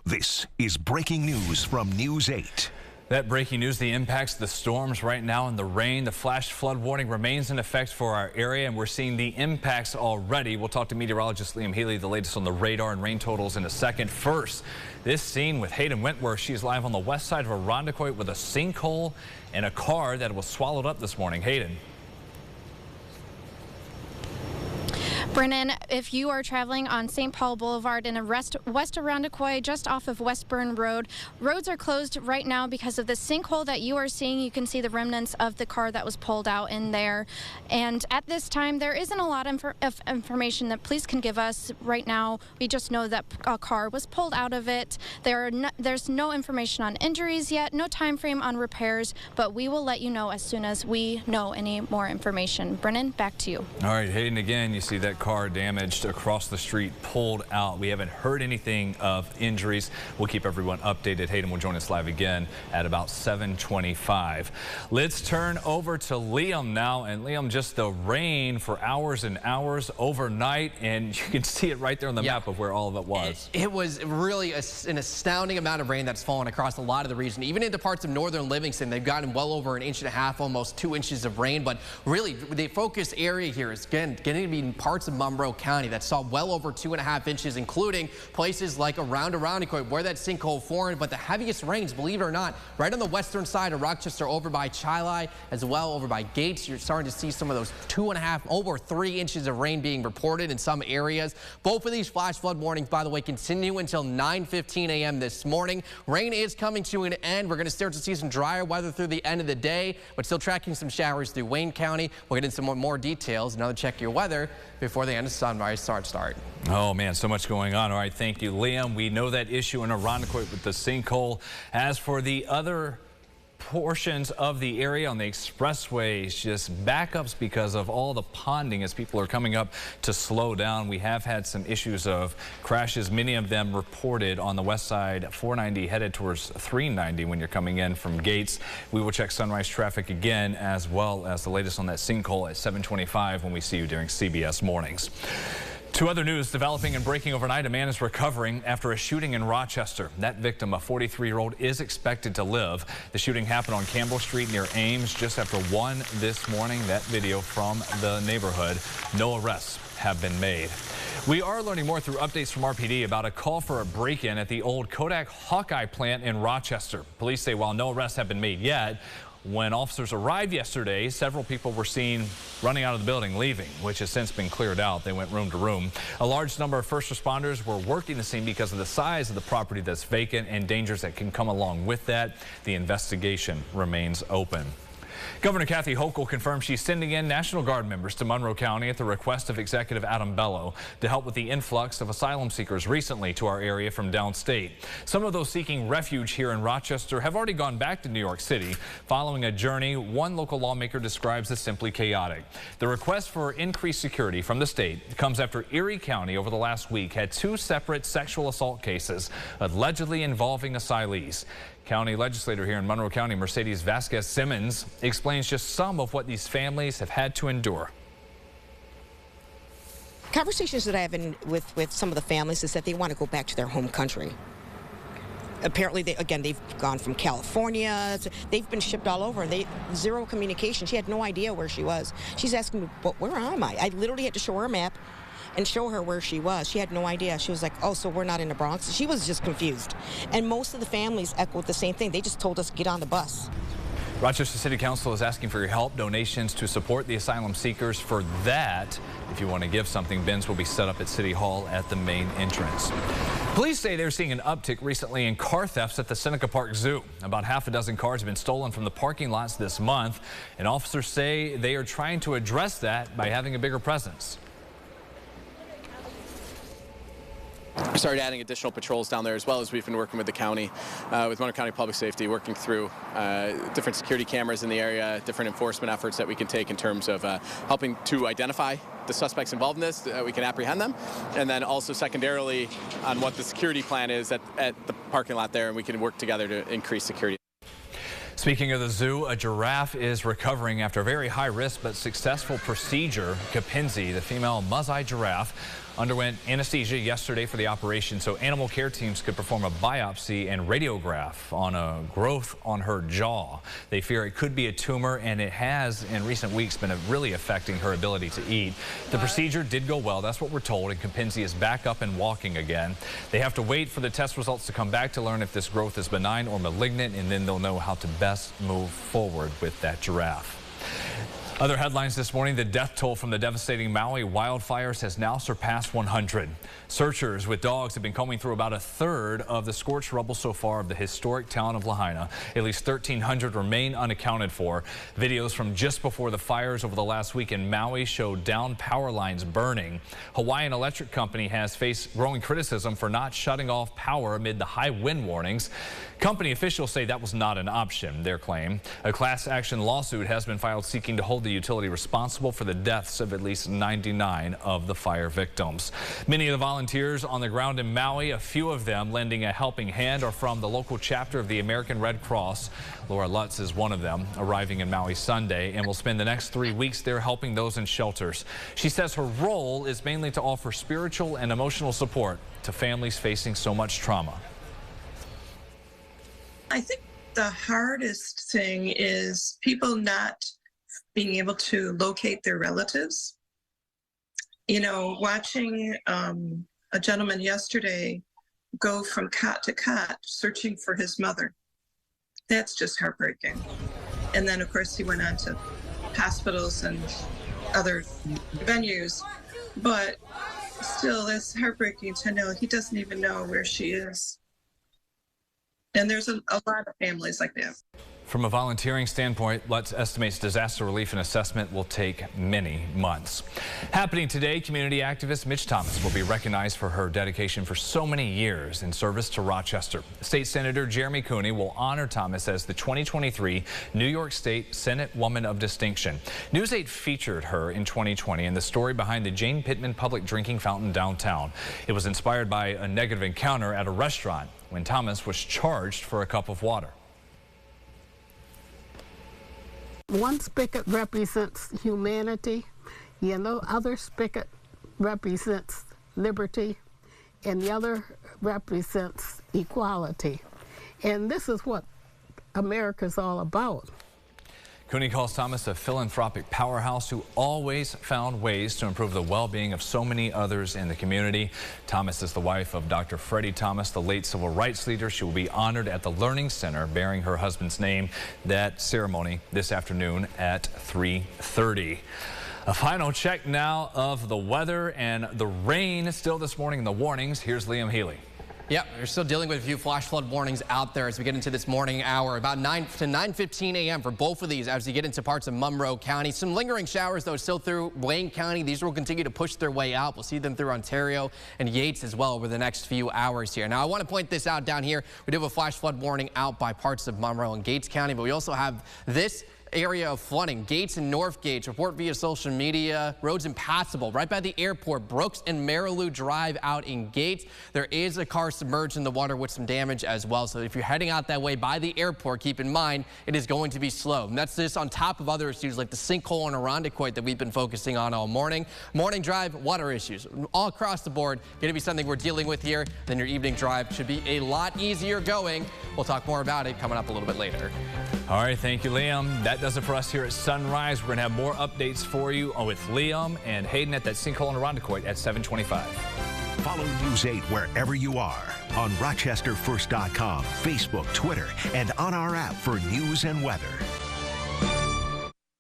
This is breaking news from News 8. That breaking news, the impacts of the storms right now and the rain. The flash flood warning remains in effect for our area, and we're seeing the impacts already. We'll talk to meteorologist Liam Healy, the latest on the radar and rain totals in a second. First, this scene with Hayden Wentworth. She's live on the west side of Irondequoit with a sinkhole and a car that was swallowed up this morning. Hayden. Brennan, if you are traveling on St. Paul Boulevard in west Irondequoit, just off of Westburn Road, roads are closed right now because of the sinkhole that you are seeing. You can see the remnants of the car that was pulled out in there. And at this time, there isn't a lot of information that police can give us right now. We just know that a car was pulled out of it. There's no information on injuries yet, no time frame on repairs, but we will let you know as soon as we know any more information. Brennan, back to you. All right, Hayden, again, you see that car damaged across the street, pulled out. We haven't heard anything of injuries. We'll keep everyone updated. Hayden will join us live again at about 7:25. Let's turn over to Liam now. And Liam, just the rain for hours and hours overnight, and you can see it right there on the map of where all of it was. It was really an astounding amount of rain that's fallen across a lot of the region. Even into parts of northern Livingston, they've gotten well over 1.5 inches, almost 2 inches of rain. But really, the focus area here is going to be in parts of Monroe County that saw well over 2.5 inches, including places like around Irondequoit where that sinkhole formed. But the heaviest rains, believe it or not, right on the western side of Rochester, over by Chili, as well over by Gates. You're starting to see some of those 2.5, over 3 inches of rain being reported in some areas. Both of these flash flood warnings, by the way, continue until 9:15 a.m. this morning. Rain is coming to an end. We're going to start to see some drier weather through the end of the day, but still tracking some showers through Wayne County. We'll get into some more details. Another check your weather before the end of sunrise start. Oh man, so much going on. All right, thank you, Liam. We know that issue in Irondequoit with the sinkhole. As for the other portions of the area on the expressways, just backups because of all the ponding as people are coming up to slow down. We have had some issues of crashes, many of them reported on the west side, 490 headed towards 390 when you're coming in from Gates. We will check sunrise traffic again, as well as the latest on that sinkhole at 7:25 when we see you during CBS Mornings. To other news developing and breaking overnight, a man is recovering after a shooting in Rochester. That victim, a 43-year-old, is expected to live. The shooting happened on Campbell Street near Ames just after 1 this morning. That video from the neighborhood. No arrests have been made. We are learning more through updates from RPD about a call for a break-in at the old Kodak Hawkeye plant in Rochester. Police say while no arrests have been made yet, when officers arrived yesterday, several people were seen running out of the building, leaving, which has since been cleared out. They went room to room. A large number of first responders were working the scene because of the size of the property that's vacant and dangers that can come along with that. The investigation remains open. Governor Kathy Hochul confirmed she's sending in National Guard members to Monroe County at the request of Executive Adam Bello to help with the influx of asylum seekers recently to our area from downstate. Some of those seeking refuge here in Rochester have already gone back to New York City following a journey one local lawmaker describes as simply chaotic. The request for increased security from the state comes after Erie County over the last week had 2 separate sexual assault cases allegedly involving asylees. County legislator here in Monroe County, Mercedes Vasquez-Simmons, explains just some of what these families have had to endure. Conversations that I have been with some of the families is that they want to go back to their home country. Apparently, they've gone from California. They've been shipped all over. Zero communication. She had no idea where she was. She's asking me, "But where am I?" I literally had to show her a map and show her where she was. She had no idea. She was like, "Oh, so we're not in the Bronx?" She was just confused. And most of the families echoed the same thing. They just told us, get on the bus. Rochester City Council is asking for your help, donations to support the asylum seekers. For that, if you want to give something, bins will be set up at City Hall at the main entrance. Police say they're seeing an uptick recently in car thefts at the Seneca Park Zoo. About half a dozen cars have been stolen from the parking lots this month, and officers say they are trying to address that by having a bigger presence. We started adding additional patrols down there, as well as we've been working with the county, with Monroe County Public Safety, working through different security cameras in the area, different enforcement efforts that we can take in terms of helping to identify the suspects involved in this, we can apprehend them, and then also secondarily on what the security plan is at the parking lot there, and we can work together to increase security. Speaking of the zoo, a giraffe is recovering after a very high-risk but successful procedure. Kapinzi, the female Maui giraffe, underwent anesthesia yesterday for the operation so animal care teams could perform a biopsy and radiograph on a growth on her jaw. They fear it could be a tumor, and it has in recent weeks been really affecting her ability to eat. The procedure did go well, that's what we're told, and Kempinski is back up and walking again. They have to wait for the test results to come back to learn if this growth is benign or malignant, and then they'll know how to best move forward with that giraffe. Other headlines this morning, the death toll from the devastating Maui wildfires has now surpassed 100. Searchers with dogs have been combing through about a third of the scorched rubble so far of the historic town of Lahaina. At least 1,300 remain unaccounted for. Videos from just before the fires over the last week in Maui showed downed power lines burning. Hawaiian Electric Company has faced growing criticism for not shutting off power amid the high wind warnings. Company officials say that was not an option, their claim. A class action lawsuit has been filed seeking to hold the utility responsible for the deaths of at least 99 of the fire victims. Many of the volunteers on the ground in Maui, a few of them lending a helping hand, are from the local chapter of the American Red Cross. Laura Lutz is one of them, arriving in Maui Sunday, and will spend the next 3 weeks there helping those in shelters. She says her role is mainly to offer spiritual and emotional support to families facing so much trauma. I think the hardest thing is people not being able to locate their relatives. You know, watching a gentleman yesterday go from cot to cot searching for his mother. That's just heartbreaking. And then, of course, he went on to hospitals and other venues. But still, it's heartbreaking to know he doesn't even know where she is. And there's a lot of families like that. From a volunteering standpoint, Lutz estimates disaster relief and assessment will take many months. Happening today, community activist Mitch Thomas will be recognized for her dedication for so many years in service to Rochester. State Senator Jeremy Cooney will honor Thomas as the 2023 New York State Senate Woman of Distinction. News 8 featured her in 2020 in the story behind the Jane Pittman public drinking fountain downtown. It was inspired by a negative encounter at a restaurant when Thomas was charged for a cup of water. One spigot represents humanity, other spigot represents liberty, and the other represents equality. And this is what America's all about. Cooney calls Thomas a philanthropic powerhouse who always found ways to improve the well-being of so many others in the community. Thomas is the wife of Dr. Freddie Thomas, the late civil rights leader. She will be honored at the Learning Center bearing her husband's name. That ceremony this afternoon at 3:30. A final check now of the weather and the rain still this morning and the warnings. Here's Liam Healy. Yeah, we're still dealing with a few flash flood warnings out there as we get into this morning hour. About 9 to 9:15 a.m. for both of these as you get into parts of Monroe County. Some lingering showers, though, still through Wayne County. These will continue to push their way out. We'll see them through Ontario and Yates as well over the next few hours here. Now, I want to point this out down here. We do have a flash flood warning out by parts of Monroe and Gates County, but we also have this area of flooding. Gates and North Gates report via social media. Roads impassable right by the airport. Brooks and Marilou Drive out in Gates. There is a car submerged in the water with some damage as well. So if you're heading out that way by the airport, keep in mind it is going to be slow. And that's this on top of other issues like the sinkhole in Irondequoit that we've been focusing on all morning. Morning drive, water issues all across the board. Going to be something we're dealing with here. Then your evening drive should be a lot easier going. We'll talk more about it coming up a little bit later. All right, thank you, Liam. That does it for us here at Sunrise. We're going to have more updates for you with Liam and Hayden at that sinkhole in Irondequoit at 7:25. Follow News 8 wherever you are on RochesterFirst.com, Facebook, Twitter, and on our app for news and weather.